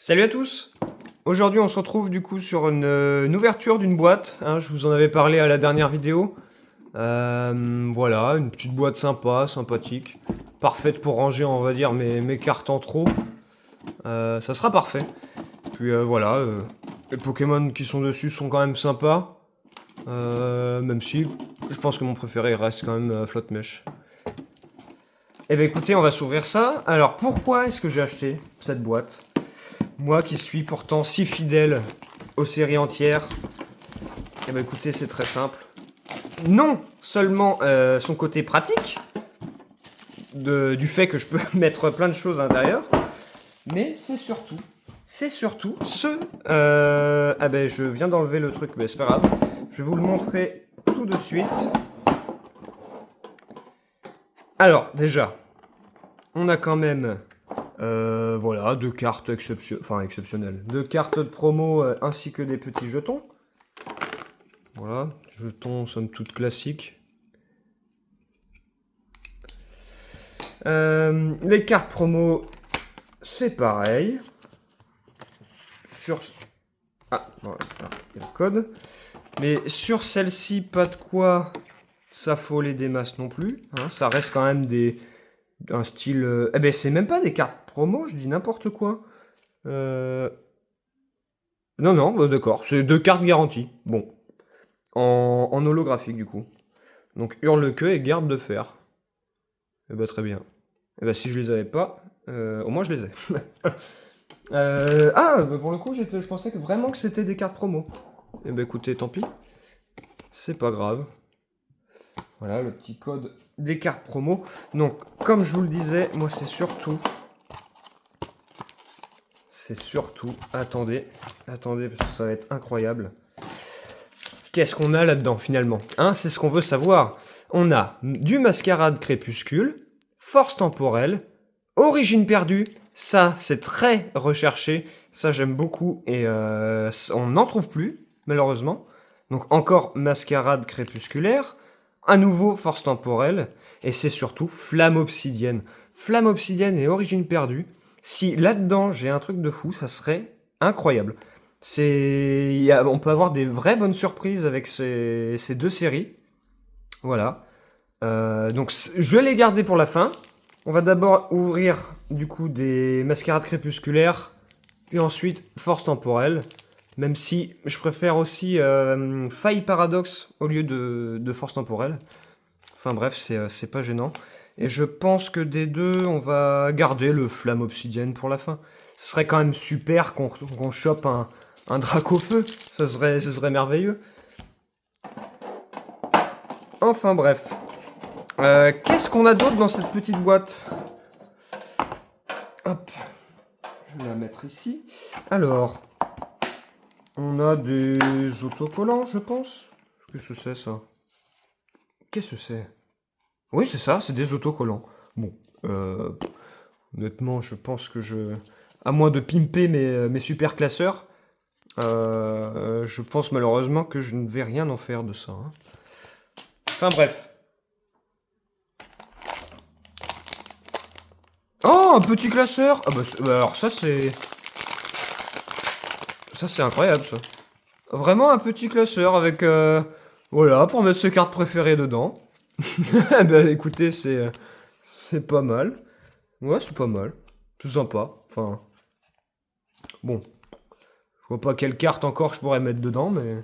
Salut à tous! Aujourd'hui on se retrouve du coup sur une ouverture d'une boîte, hein, je vous en avais parlé à la dernière vidéo. Voilà, une petite boîte sympa, sympathique, parfaite pour ranger on va dire mes cartes en trop. Ça sera parfait. Puis voilà, les Pokémon qui sont dessus sont quand même sympas. Même si je pense que mon préféré reste quand même Flotte-Mèche. Eh ben écoutez, on va s'ouvrir ça. Alors pourquoi est-ce que j'ai acheté cette boîte? Moi qui suis pourtant si fidèle aux séries entières, eh ben écoutez, c'est très simple. Non seulement son côté pratique, du fait que je peux mettre plein de choses à l'intérieur, mais c'est surtout ah ben je viens d'enlever le truc, mais c'est pas grave. Je vais vous le montrer tout de suite. Alors, déjà, on a quand même... voilà, deux cartes exceptionnelles. Deux cartes de promo ainsi que des petits jetons. Voilà, jetons somme toute classiques. Les cartes promo, c'est pareil. Ah, voilà, il y a le code. Mais sur celle-ci, pas de quoi s'affoler des masses non plus. Hein, ça reste quand même un style... Eh ben, c'est même pas des cartes promo, je dis n'importe quoi. Non, non, bah, d'accord. C'est deux cartes garanties. Bon. En holographique, du coup. Donc, Hurle-Queue et Garde de Fer. Eh ben, très bien. Eh ben, si je les avais pas, au moins je les ai. Bah, pour le coup, je pensais vraiment que c'était des cartes promo. Eh ben, écoutez, tant pis. C'est pas grave. Voilà, le petit code des cartes promo. Donc, comme je vous le disais, moi, c'est surtout... Attendez, parce que ça va être incroyable. Qu'est-ce qu'on a là-dedans, finalement? Hein, c'est ce qu'on veut savoir. On a du Mascarade Crépuscule, Force Temporelle, Origine Perdue. Ça, c'est très recherché. Ça, j'aime beaucoup. Et on n'en trouve plus, malheureusement. Donc, encore Mascarade Crépusculaire. À nouveau, Force Temporelle. Et c'est surtout Flamme Obsidienne. Flamme Obsidienne et Origine Perdue. Si là-dedans, j'ai un truc de fou, ça serait incroyable. On peut avoir des vraies bonnes surprises avec ces deux séries. Voilà. Donc je vais les garder pour la fin. On va d'abord ouvrir du coup des Mascarades Crépusculaires, puis ensuite Force Temporelle. Même si je préfère aussi Faille Paradoxe au lieu de Force Temporelle. Enfin bref, c'est pas gênant. Et je pense que des deux, on va garder le Flamme Obsidienne pour la fin. Ce serait quand même super qu'on chope un Dracofeu. Ça serait merveilleux. Enfin bref. Qu'est-ce qu'on a d'autre dans cette petite boîte? Hop. Je vais la mettre ici. Alors. On a des autocollants, je pense. Qu'est-ce que c'est, ça? Qu'est-ce que c'est? Oui, c'est ça, c'est des autocollants. Bon. Honnêtement, je pense que à moins de pimper mes super classeurs, je pense malheureusement que je ne vais rien en faire de ça. Hein. Enfin bref. Oh, un petit classeur! Ah bah, alors ça c'est... Ça c'est incroyable ça. Vraiment un petit classeur avec... voilà, pour mettre ses cartes préférées dedans. Bah écoutez, c'est pas mal. Ouais, c'est pas mal. C'est sympa. Enfin... Bon. Je vois pas quelle carte encore je pourrais mettre dedans, mais...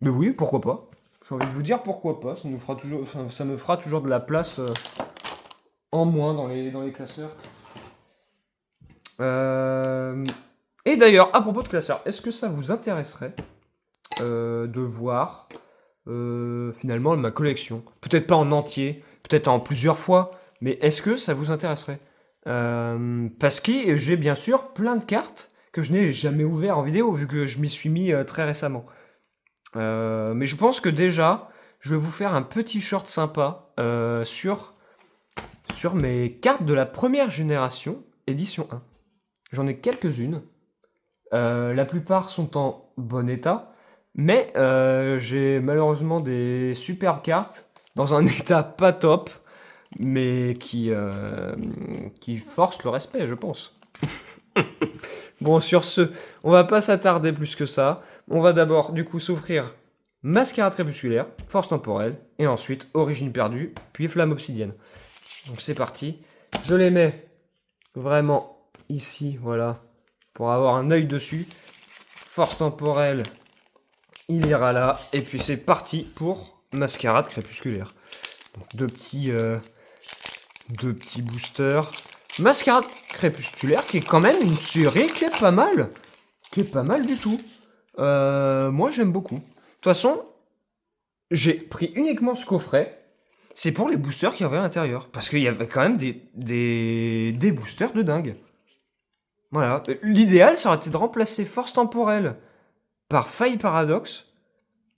Mais oui, pourquoi pas. J'ai envie de vous dire pourquoi pas. Ça nous fera toujours... Enfin, ça me fera toujours de la place en moins dans les classeurs. Et d'ailleurs, à propos de classeurs, est-ce que ça vous intéresserait de voir finalement ma collection? Peut-être pas en entier, peut-être en plusieurs fois, mais est-ce que ça vous intéresserait? Parce que j'ai bien sûr plein de cartes que je n'ai jamais ouvert en vidéo, vu que je m'y suis mis très récemment. Mais je pense que déjà, je vais vous faire un petit short sympa sur mes cartes de la première génération, édition 1. J'en ai quelques-unes. La plupart sont en bon état, mais j'ai malheureusement des superbes cartes dans un état pas top, mais qui forcent le respect, je pense. Bon, sur ce, on va pas s'attarder plus que ça. On va d'abord, du coup, s'offrir Mascarade crépusculaire, Force temporelle, et ensuite Origine perdue, puis Flamme obsidienne. Donc c'est parti. Je les mets vraiment ici, voilà, pour avoir un œil dessus. Force temporelle, il ira là, et puis c'est parti pour Mascarade crépusculaire. Donc, deux petits boosters. Mascarade crépusculaire, qui est quand même une série qui est pas mal. Qui est pas mal du tout. Moi, j'aime beaucoup. De toute façon, j'ai pris uniquement ce coffret. C'est pour les boosters qu'il y avait à l'intérieur. Parce qu'il y avait quand même des boosters de dingue. Voilà. L'idéal, ça aurait été de remplacer Force temporelle par Faille Paradoxe.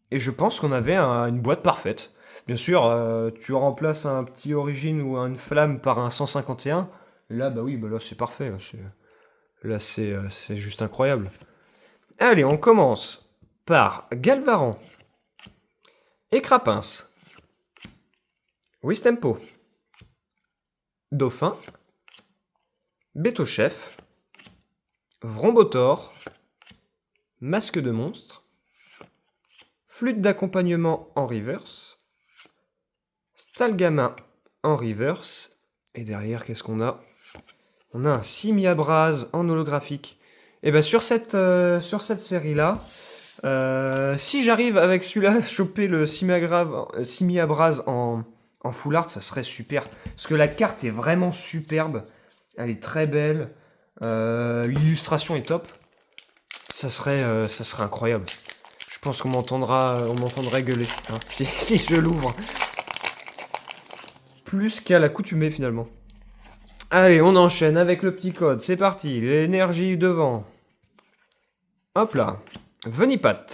Et je pense qu'on avait une boîte parfaite. Bien sûr, tu remplaces un petit Origine ou une Flamme par un 151. Là, bah oui, bah là, c'est parfait. Là, c'est juste incroyable. Allez, on commence par Galvaran, Écrapince, Wistempo, Dauphin, Bétochef, Vrombotor, Masque de monstre, Flûte d'accompagnement en reverse, Stalgamin en reverse, et derrière, qu'est-ce qu'on a? On a un Simiabras en holographique. Et bien sur cette série-là, si j'arrive avec celui-là à choper le Simiabras en full art, ça serait super. Parce que la carte est vraiment superbe. Elle est très belle. L'illustration est top. Ça serait incroyable. Je pense qu'on m'entendrait gueuler hein, si je l'ouvre. Plus qu'à l'accoutumée finalement. Allez, on enchaîne avec le petit code. C'est parti. L'énergie devant. Hop là. Venipat.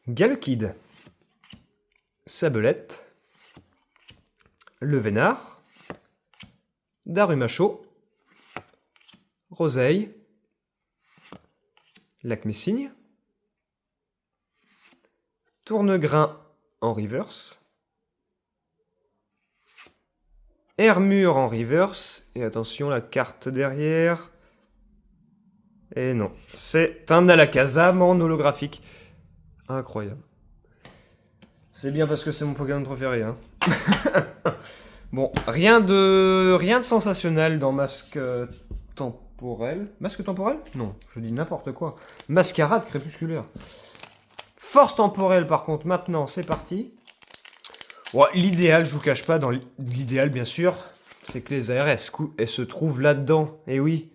Galkid. Sabelette. Le Vénard. Darumacho. Roseille. Lac-Messigne. Tournegrain en reverse. Hermure en reverse. Et attention, la carte derrière. Et non, c'est un Alakazam en holographique. Incroyable. C'est bien parce que c'est mon Pokémon préféré. Hein. Bon, rien de sensationnel dans Masque temporel. Masque temporel? Non, je dis n'importe quoi. Mascarade crépusculaire. Force temporelle, par contre, maintenant, c'est parti. Ouais, l'idéal, je vous cache pas, dans l'idéal, bien sûr, c'est que les ARS, elles se trouvent là-dedans. Et oui,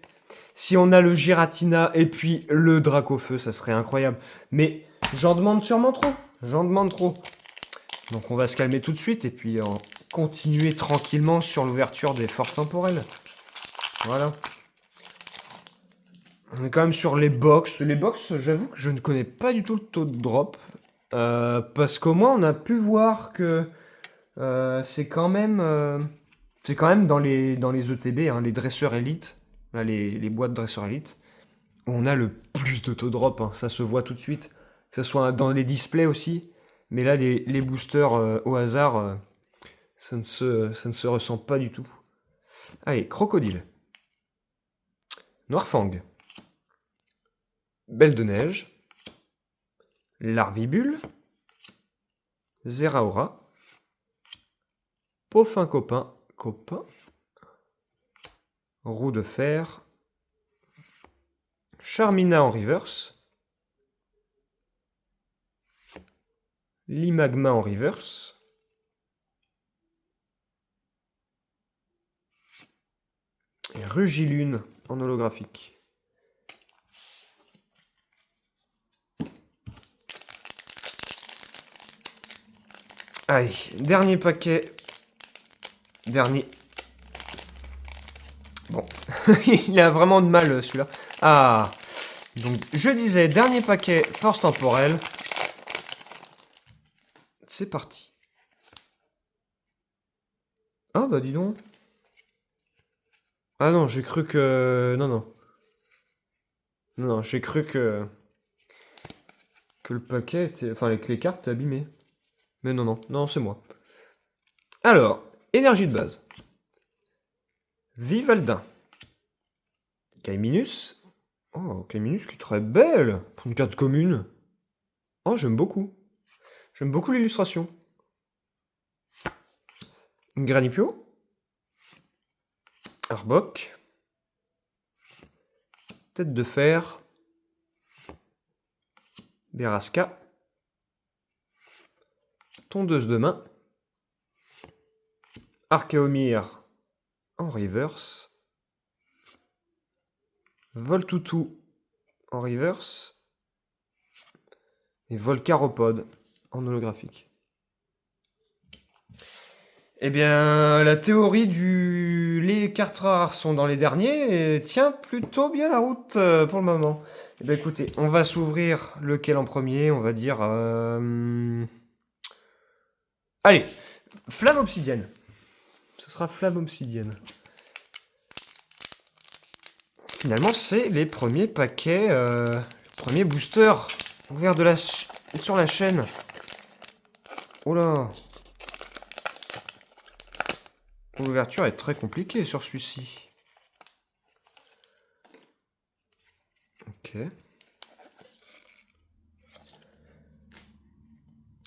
si on a le Giratina et puis le Dracofeu, ça serait incroyable. Mais j'en demande sûrement trop. J'en demande trop. Donc on va se calmer tout de suite et puis continuer tranquillement sur l'ouverture des forces temporelles. Voilà. On est quand même sur les box. Les box, j'avoue que je ne connais pas du tout le taux de drop. Parce qu'au moins on a pu voir que c'est quand même dans les ETB, hein, les dresseurs élites, là, les boîtes dresseurs élites, où on a le plus de taux de drop. Hein, ça se voit tout de suite. Que ce soit dans les displays aussi. Mais là, les boosters au hasard, ça ne se ressent pas du tout. Allez, Crocodile. Noirfang. Belle de neige. Larvibule. Zeraora. Peaufin copain. Roue de fer. Charmina en reverse. Limagma en reverse. Et Rugilune en holographique. Allez, dernier paquet. Dernier. Bon, il a vraiment de mal celui-là. Ah, donc je disais, dernier paquet, force temporelle. C'est parti. Ah bah dis donc. Ah non, j'ai cru que... Non. Non, j'ai cru que le paquet était... Enfin, que les cartes étaient abîmées. Mais non, c'est moi. Alors, énergie de base. Vivaldin. Kaiminus. Oh, Kaiminus qui est très belle pour une carte commune. Oh, j'aime beaucoup. J'aime beaucoup l'illustration. Granipio. Arbok. Tête de fer. Berasca. Tondeuse de main. Archaomir en reverse. Voltoutou en reverse. Et Volcaropode en holographique. Eh bien, la théorie les cartes rares sont dans les derniers et tient plutôt bien la route pour le moment. Eh bien, écoutez, on va s'ouvrir lequel en premier? On va dire... Allez, Flamme Obsidienne. Ce sera Flamme Obsidienne. Finalement, c'est les premiers paquets, premiers boosters ouverts sur la chaîne. Oh là! L'ouverture est très compliquée sur celui-ci. Ok.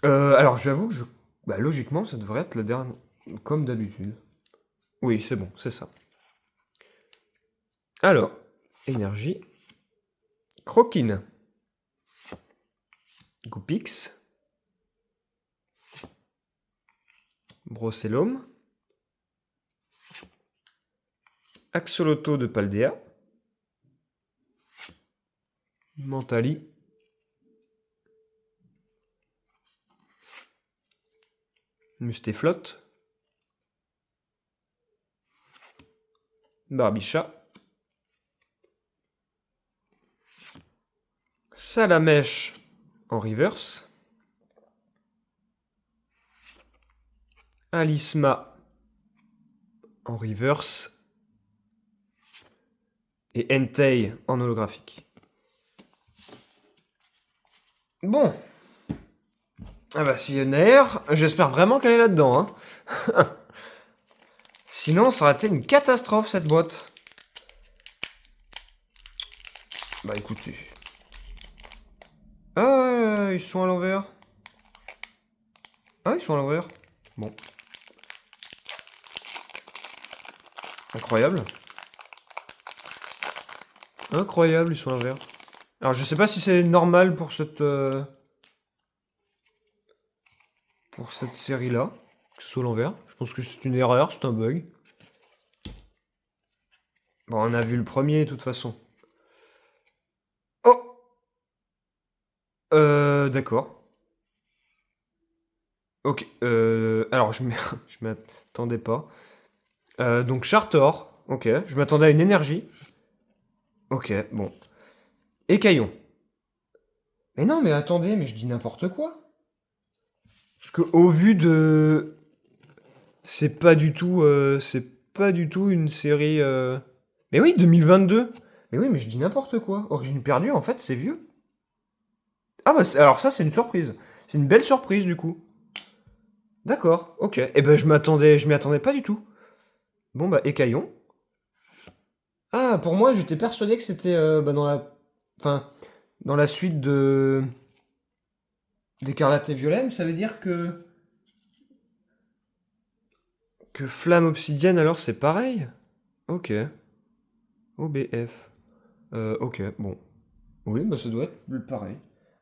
Alors j'avoue que logiquement ça devrait être la dernière, comme d'habitude. Oui, c'est bon, c'est ça. Alors, énergie. Croquine. Goupix. Brocellum. Axolotl de Paldea. Mentali. Mustéflotte. Barbicha. Salamèche en reverse. Alisma en reverse. Et Entei en holographique. Bon. Ah bah si NR, j'espère vraiment qu'elle est là-dedans. Hein. Sinon, ça aurait été une catastrophe cette boîte. Bah écoutez. Ah, ils sont à l'envers. Ah, ils sont à l'envers. Bon. Incroyable. Incroyable, ils sont à l'envers. Alors, je sais pas si c'est normal pour cette série-là, que ce soit à l'envers. Je pense que c'est une erreur, c'est un bug. Bon, on a vu le premier, de toute façon. Oh! D'accord. Ok, alors je m'attendais pas. Donc Chartor, ok, je m'attendais à une énergie. Ok, bon. Écaillon. Mais non, mais attendez, mais je dis n'importe quoi. Parce que au vu de... C'est pas du tout une série... Mais oui, 2022. Mais oui, mais je dis n'importe quoi. Origine perdue, en fait, c'est vieux. Ah bah, alors ça, c'est une surprise. C'est une belle surprise, du coup. D'accord, ok. Eh ben, je m'y attendais pas du tout. Bon, bah, Écaillon. Ah, pour moi, j'étais persuadé que c'était dans la suite d'Écarlate et Violet, mais ça veut dire que Flamme Obsidienne, alors, c'est pareil? Ok. OBF. Ok, bon. Oui, bah ça doit être pareil.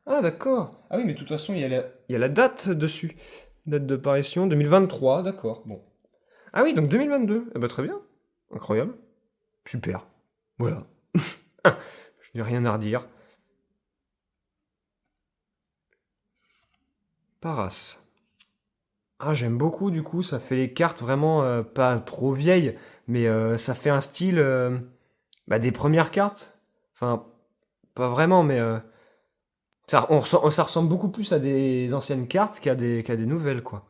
Ah, d'accord. Ah oui, mais de toute façon, il y a la date dessus. Date de parution, 2023, d'accord, bon. Ah oui, donc 2022. Eh bah très bien. Incroyable. Super. Voilà. Je n'ai rien à redire. Paras. Ah, j'aime beaucoup, du coup, ça fait les cartes vraiment pas trop vieilles, mais ça fait un style des premières cartes. Enfin, pas vraiment, mais ça ressemble beaucoup plus à des anciennes cartes qu'à des nouvelles, quoi.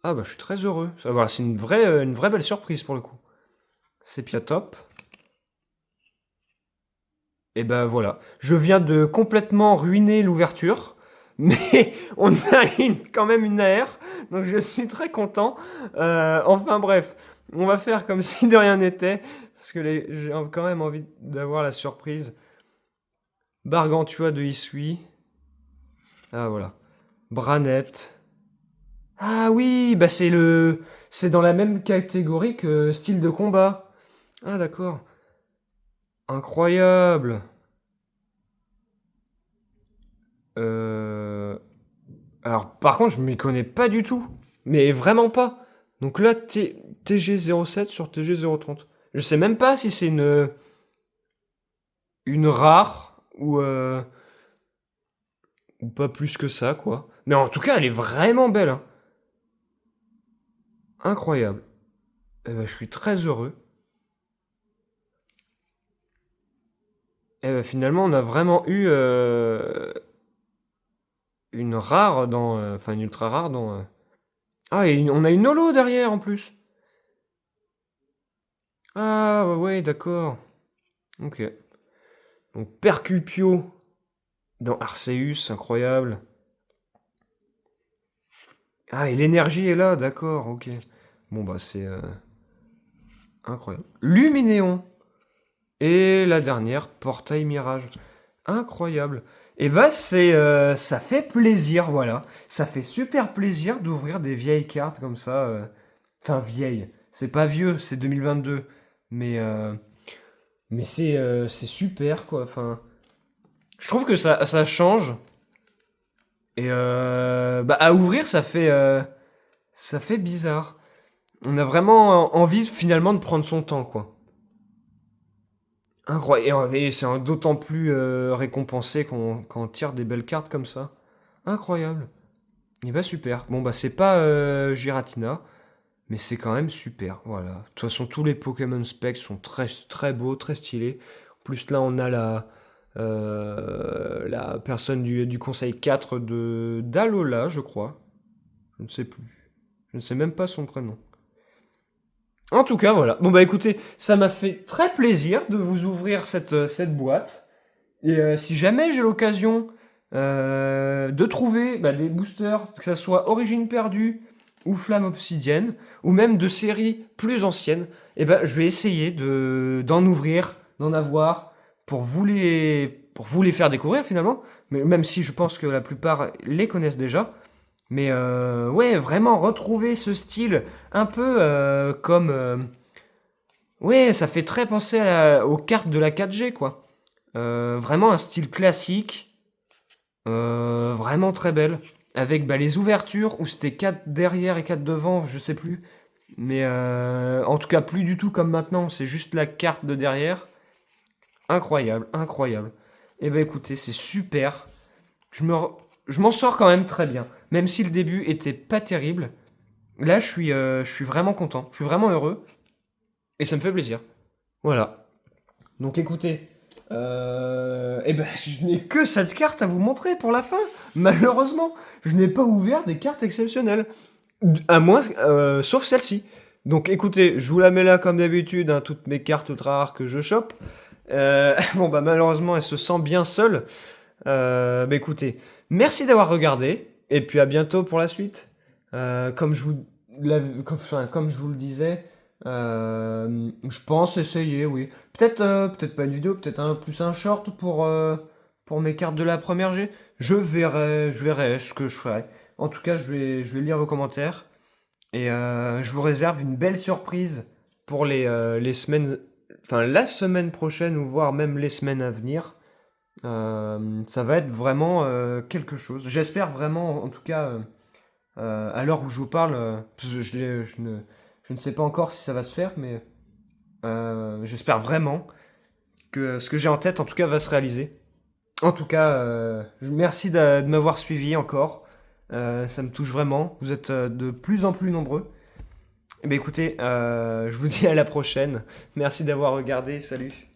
Ah bah je suis très heureux. Voilà, c'est une vraie belle surprise pour le coup. Sepia top. Et ben voilà. Je viens de complètement ruiner l'ouverture, mais on a quand même une AR, donc je suis très content. Enfin bref, on va faire comme si de rien n'était. Parce que j'ai quand même envie d'avoir la surprise. Gargantua de Isui. Ah, voilà. Branette. Ah oui, bah c'est dans la même catégorie que style de combat. Ah, d'accord. Incroyable. Euh... Alors, par contre, je m'y connais pas du tout. Mais vraiment pas. Donc là, TG07 sur TG030. Je sais même pas si c'est une rare ou pas plus que ça, quoi. Mais en tout cas, elle est vraiment belle, hein. Incroyable. Eh ben, je suis très heureux. Eh ben, finalement, on a vraiment eu une rare dans... Enfin, une ultra rare dans... Ah, et on a une holo derrière, en plus. Ah, ouais, d'accord. Ok. Donc, Percupio dans Arceus, incroyable. Ah, et l'énergie est là, d'accord, ok. Bon, bah, c'est incroyable. Luminéon. Et la dernière, Portail Mirage. Incroyable. Et bah, ça fait plaisir, voilà. Ça fait super plaisir d'ouvrir des vieilles cartes comme ça. Enfin, vieilles. C'est pas vieux, c'est 2022. Mais, euh, mais c'est super, quoi. Enfin, je trouve que ça change. Et bah, à ouvrir, ça fait bizarre. On a vraiment envie finalement de prendre son temps, quoi. Incroyable. Et c'est d'autant plus récompensé quand on tire des belles cartes comme ça. Incroyable. Et bah super. Bon bah c'est pas Giratina, mais c'est quand même super. Voilà. De toute façon, tous les Pokémon Specs sont très très beaux, très stylés. En plus là, on a la personne du conseil 4 d'Alola, je crois. Je ne sais plus. Je ne sais même pas son prénom. En tout cas, voilà. Bon bah écoutez, ça m'a fait très plaisir de vous ouvrir cette boîte. Et si jamais j'ai l'occasion de trouver bah, des boosters, que ça soit Origine perdue ou Flamme Obsidienne, ou même de séries plus anciennes, eh ben, je vais essayer d'en ouvrir, d'en avoir, pour vous les faire découvrir finalement. Mais même si je pense que la plupart les connaissent déjà. Mais ouais, vraiment retrouver ce style un peu comme... ouais, ça fait très penser aux cartes de la 4G, quoi. Vraiment un style classique, vraiment très belle. Avec bah, les ouvertures où c'était 4 derrière et 4 devant, je sais plus. Mais en tout cas, plus du tout comme maintenant, c'est juste la carte de derrière. Incroyable, incroyable. Et ben écoutez, c'est super. Je me, je m'en sors quand même très bien. Même si le début était pas terrible. Là, je suis vraiment content. Je suis vraiment heureux. Et ça me fait plaisir. Voilà. Donc écoutez, eh ben, je n'ai que cette carte à vous montrer pour la fin. Malheureusement, je n'ai pas ouvert des cartes exceptionnelles. À moins, sauf celle-ci. Donc écoutez, je vous la mets là comme d'habitude, hein, toutes mes cartes ultra rares que je chope. Bon bah malheureusement, elle se sent bien seule. Bah écoutez, merci d'avoir regardé, et puis à bientôt pour la suite. Comme je vous comme je vous le disais, je pense essayer, oui. Peut-être pas une vidéo, peut-être plus un short pour mes cartes de la première G. Je verrai ce que je ferai. En tout cas, je vais lire vos commentaires, et je vous réserve une belle surprise pour les semaines, enfin la semaine prochaine, ou voire même les semaines à venir. Ça va être vraiment quelque chose. J'espère vraiment, en tout cas, à l'heure où je vous parle, parce que je ne sais pas encore si ça va se faire, mais j'espère vraiment que ce que j'ai en tête, en tout cas, va se réaliser. En tout cas, merci de m'avoir suivi encore. Ça me touche vraiment. Vous êtes de plus en plus nombreux. Eh bien, écoutez, je vous dis à la prochaine. Merci d'avoir regardé. Salut.